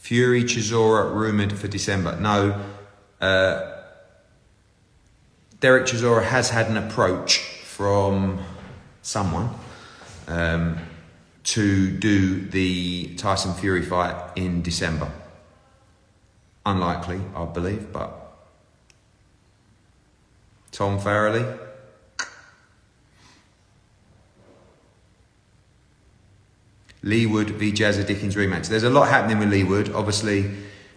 Fury Chisora rumoured for December. No, Derek Chisora has had an approach from someone to do the Tyson Fury fight in December. Unlikely, I believe, but Tom Farrelly. Lee Wood v Jazza Dickens rematch. There's a lot happening with Lee Wood. Obviously,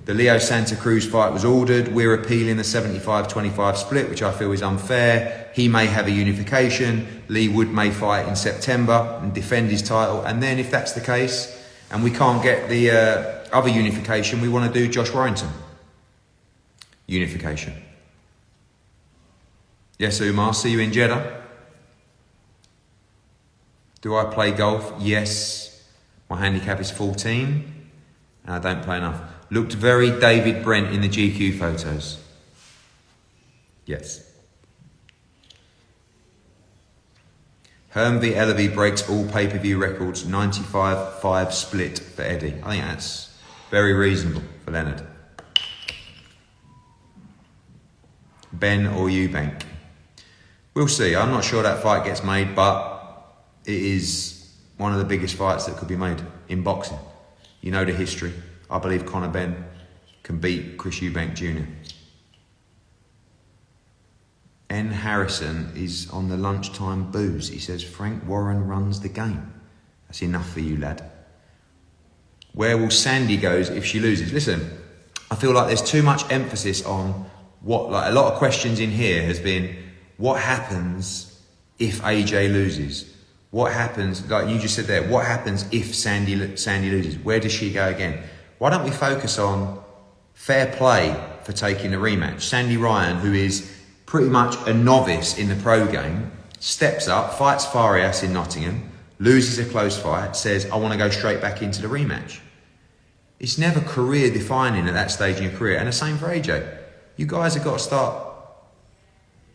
the Leo Santa Cruz fight was ordered. We're appealing the 75-25 split, which I feel is unfair. He may have a unification. Lee Wood may fight in September and defend his title. And then if that's the case, and we can't get the other unification, we want to do Josh Warrington. Unification. Yes, Umar, see you in Jeddah. Do I play golf? Yes. My handicap is 14, and I don't play enough. Looked very David Brent in the GQ photos. Yes. Hearn v Ellaby breaks all pay-per-view records, 95-5 split for Eddie. I think that's very reasonable for Leonard. Ben or Eubank? We'll see. I'm not sure that fight gets made, but it is one of the biggest fights that could be made in boxing. You know the history. I believe Conor Benn can beat Chris Eubank Jr. N. Harrison is on the lunchtime booze. He says, Frank Warren runs the game. That's enough for you, lad. Where will Sandy go if she loses? Listen, I feel like there's too much emphasis on what, like a lot of questions in here has been, what happens if AJ loses? What happens, like you just said there, what happens if Sandy loses? Where does she go again? Why don't we focus on fair play for taking a rematch? Sandy Ryan, who is pretty much a novice in the pro game, steps up, fights Farias in Nottingham, loses a close fight, says, I want to go straight back into the rematch. It's never career defining at that stage in your career. And the same for AJ. You guys have got to start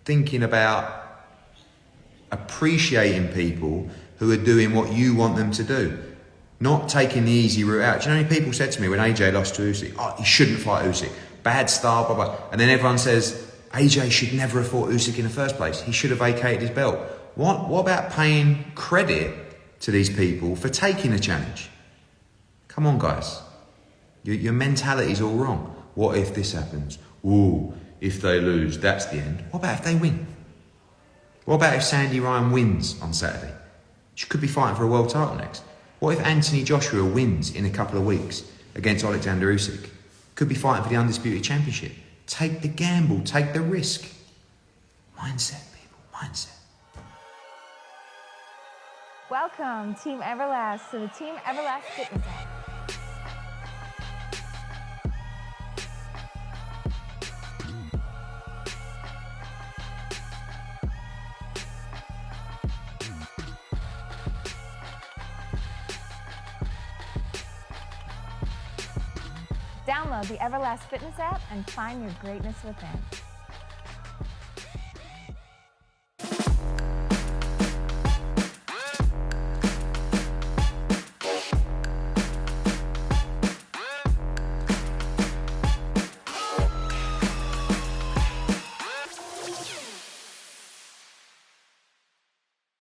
thinking about appreciating people who are doing what you want them to do, not taking the easy route out. Do you know how many people said to me when AJ lost to Usyk, oh, he shouldn't fight Usyk, bad style, blah, blah. And then everyone says, AJ should never have fought Usyk in the first place. He should have vacated his belt. What about paying credit to these people for taking a challenge? Come on, guys. Your mentality's all wrong. What if this happens? Ooh, if they lose, that's the end. What about if they win? What about if Sandy Ryan wins on Saturday? She could be fighting for a world title next. What if Anthony Joshua wins in a couple of weeks against Alexander Usyk? Could be fighting for the undisputed championship. Take the gamble, take the risk. Mindset, people, mindset. Welcome, Team Everlast, to the Team Everlast Fitness app. Download the Everlast Fitness app and find your greatness within.